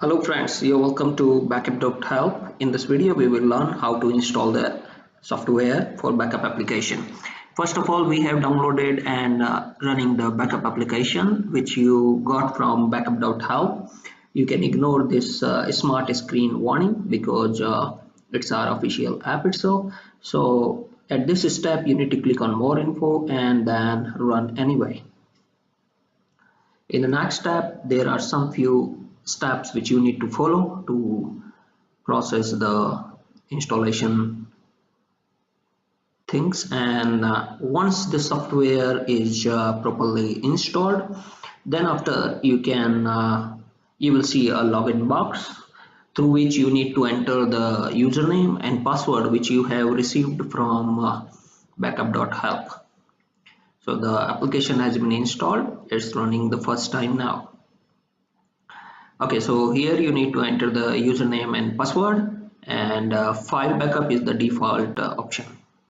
Hello friends, you're welcome to Backup.Help. In this video, we will learn how to install the software for backup application. First of all, we have downloaded and running the backup application which you got from Backup.Help. You can ignore this smart screen warning because it's our official app itself. So at this step, you need to click on more info and then run anyway. In the next step, there are some few steps which you need to follow to process the installation things. And once the software is properly installed, then after you will see a login box through which you need to enter the username and password which you have received from Backup.Help. So the application has been installed. It's running the first time now. Okay, so here you need to enter the username and password, and file backup is the default option.